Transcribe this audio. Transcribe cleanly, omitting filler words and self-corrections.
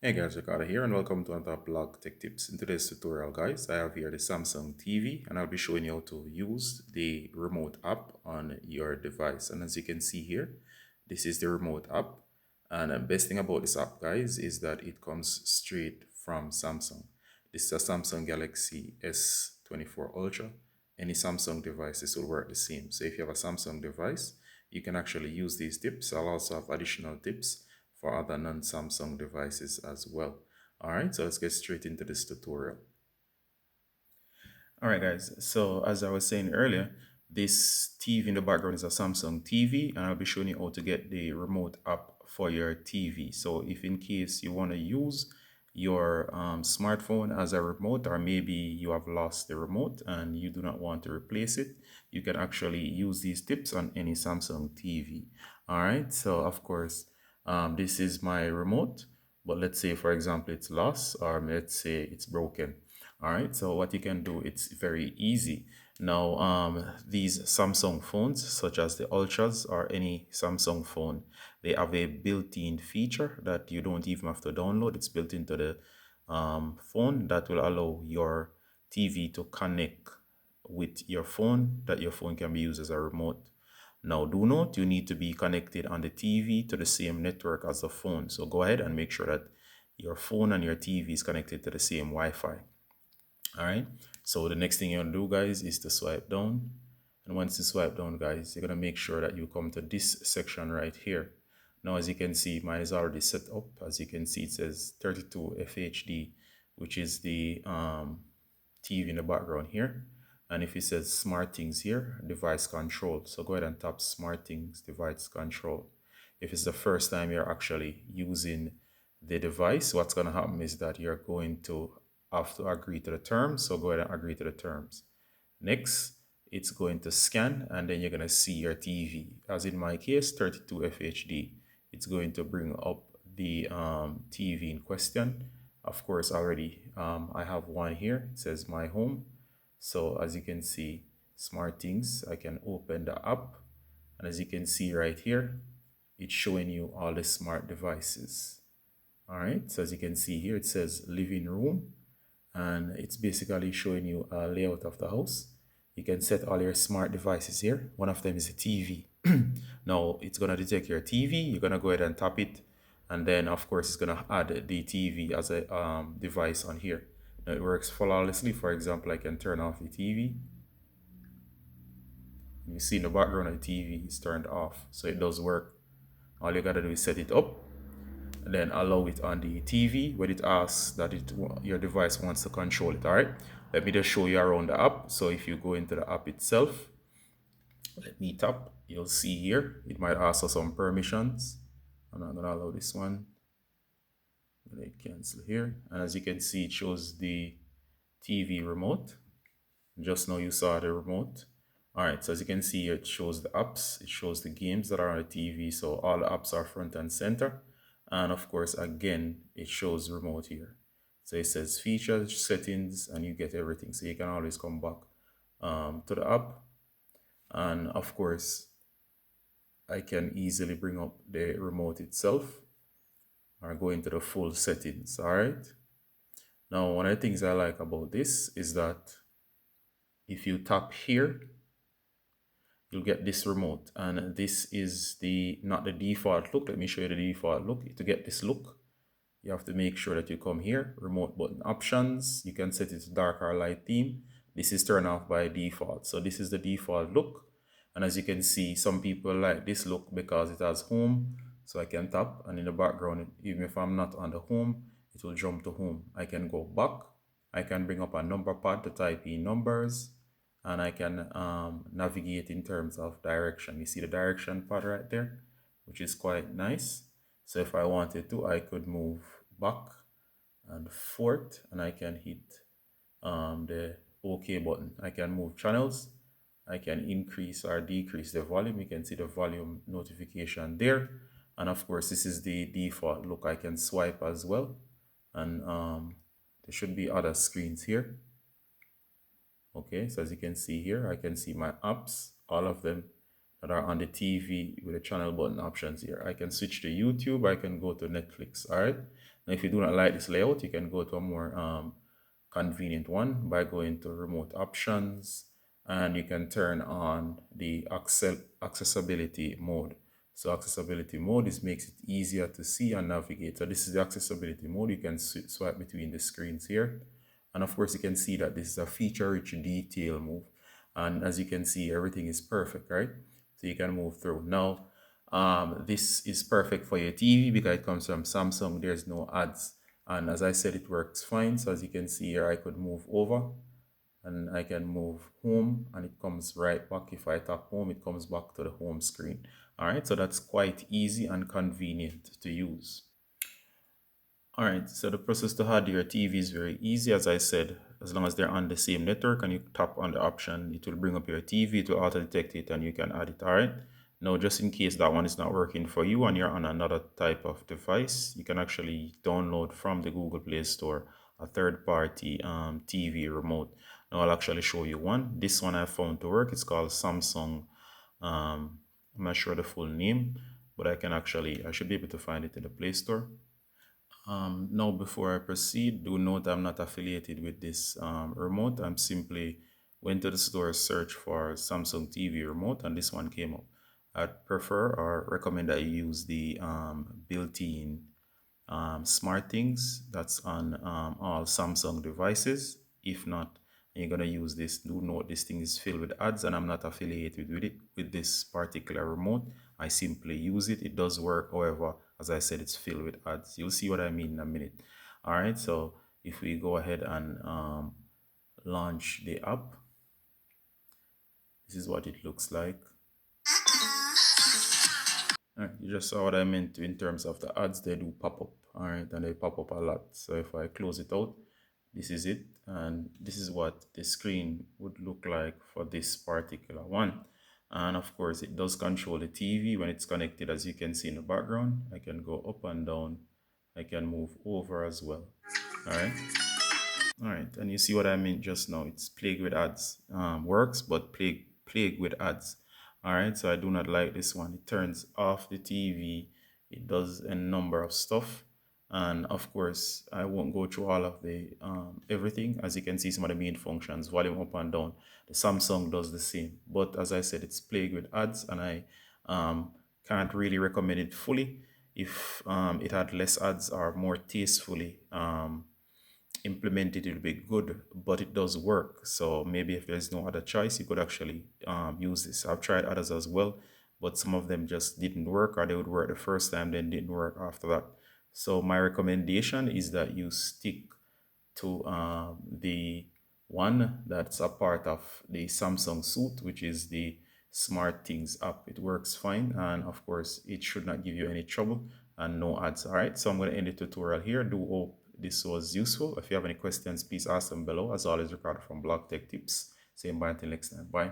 Hey guys, Ricardo here and welcome to another blog tech tips. In today's tutorial guys, I have here the Samsung TV and I'll be showing you how to use the remote app on your device. And as you can see here, this is the remote app. And the best thing about this app guys is that it comes straight from Samsung. This is a Samsung Galaxy S24 Ultra. Any Samsung devices will work the same. So if you have a Samsung device, you can actually use these tips. I'll also have additional tips for other non-Samsung devices as well. All right, so let's get straight into this tutorial. All right, guys. So as I was saying earlier, this TV in the background is a Samsung TV, and I'll be showing you how to get the remote app for your TV. So if in case you want to use your smartphone as a remote, or maybe you have lost the remote and you do not want to replace it, you can actually use these tips on any Samsung TV. All right, so of course, this is my remote, but let's say, for example, it's lost, or let's say it's broken. All right, so what you can do, it's very easy. Now, these Samsung phones, such as the Ultras or any Samsung phone, they have a built-in feature that you don't even have to download. It's built into the phone that will allow your TV to connect with your phone, that your phone can be used as a remote. Now, do note, you need to be connected on the TV to the same network as the phone. So go ahead and make sure that your phone and your TV is connected to the same Wi-Fi. All right, so the next thing you're gonna do guys is to swipe down, and once you swipe down guys, you're gonna make sure that you come to this section right here. Now as you can see, mine is already set up. As you can see, it says 32 FHD, which is the TV in the background here. And if it says smart things here, device control, so go ahead and tap smart things device control. If it's the first time you're actually using the device, what's going to happen is that you're going to have to agree to the terms. So go ahead and agree to the terms. Next, it's going to scan, and then you're going to see your TV. As in my case, 32 FHD. It's going to bring up the TV in question. Of course, already I have one here. It says my home. So as you can see, smart things, I can open the app. And as you can see right here, it's showing you all the smart devices. All right, so as you can see here, it says living room, and it's basically showing you a layout of the house. You can set all your smart devices here. One of them is a TV. Now it's gonna detect your TV. You're gonna go ahead and tap it, and then of course it's gonna add the TV as a device on here. Now it works flawlessly. For example, I can turn off the TV. You see in the background of the TV is turned off, so it does work. All you gotta do is set it up, and then allow it on the TV when it asks that your device wants to control it. All right, let me just show you around the app. So if you go into the app itself, let me tap, you'll see here it might ask for some permissions. I'm not gonna allow this one. I'm gonna cancel here, and as you can see, it shows the TV remote. Just now you saw the remote. All right, so as you can see here, it shows the apps, it shows the games that are on the TV. So all the apps are front and center. And of course, again, it shows remote here. So it says features, settings, and you get everything. So you can always come back to the app. And of course, I can easily bring up the remote itself or go into the full settings. All right. Now, one of the things I like about this is that if you tap here, you'll get this remote, and this is the not the default look. Let me show you the default look. To get this look, you have to make sure that you come here, remote button options. You can set it to dark or light theme. This is turned off by default. So this is the default look. And as you can see, some people like this look because it has home. So I can tap, and in the background, even if I'm not on the home, it will jump to home. I can go back. I can bring up a number pad to type in numbers, and I can navigate in terms of direction. You see the direction pad right there, which is quite nice. So if I wanted to, I could move back and forth, and I can hit the OK button. I can move channels. I can increase or decrease the volume. You can see the volume notification there. And of course, this is the default look. I can swipe as well. And there should be other screens here. Okay, so as you can see here, I can see my apps, all of them that are on the TV with the channel button options here. I can switch to YouTube, I can go to Netflix, all right? Now, if you do not like this layout, you can go to a more convenient one by going to remote options, and you can turn on the accessibility mode. So accessibility mode is makes it easier to see and navigate. So this is the accessibility mode. You can swipe between the screens here. And of course, you can see that this is a feature-rich detail move. And as you can see, everything is perfect, right? So you can move through. Now, this is perfect for your TV because it comes from Samsung. There's no ads. And as I said, it works fine. So as you can see here, I could move over and I can move home and it comes right back. If I tap home, it comes back to the home screen. All right, so that's quite easy and convenient to use. All right, so the process to add your TV is very easy. As I said, as long as they're on the same network and you tap on the option, it will bring up your TV, it will auto detect it and you can add it. All right. Now, just in case that one is not working for you and you're on another type of device, you can actually download from the Google Play Store a third-party TV remote. Now, I'll actually show you one. This one I found to work. It's called Samsung. I'm not sure the full name, but I should be able to find it in the Play Store. Now, before I proceed, do note I'm not affiliated with this remote. I'm simply went to the store, search for Samsung TV remote, and this one came up. I'd prefer or recommend that you use the built-in smart things that's on all Samsung devices. If not, you're gonna use this. Do note this thing is filled with ads, and I'm not affiliated with it with this particular remote. I simply use it. It does work. However, as I said, it's filled with ads. You'll see what I mean in a minute. All right. So if we go ahead and launch the app, this is what it looks like. All right, you just saw what I meant in terms of the ads. They do pop up, all right, and they pop up a lot. So if I close it out, this is it, and this is what the screen would look like for this particular one. And of course, it does control the TV when it's connected, as you can see in the background. I can go up and down. I can move over as well. All right. All right, and you see what I meant just now. It's plagued with ads. Works, but plagued with ads. All right, so I do not like this one. It turns off the TV. It does a number of stuff, and of course, I won't go through all of the everything. As you can see, some of the main functions, volume up and down. The Samsung does the same, but as I said, it's plagued with ads, and I can't really recommend it fully. If it had less ads or more tastefully implemented, it'll be good, but it does work. So maybe if there's no other choice, you could actually use this. I've tried others as well, but some of them just didn't work, or they would work the first time, then didn't work after that. So my recommendation is that you stick to the one that's a part of the Samsung suite, which is the Smart Things app. It works fine, and of course, it should not give you any trouble and no ads. All right, so I'm going to end the tutorial here. Do hope this was useful. If you have any questions, please ask them below. As always, Ricardo from Blog Tech Tips. Saying bye until next time. Bye.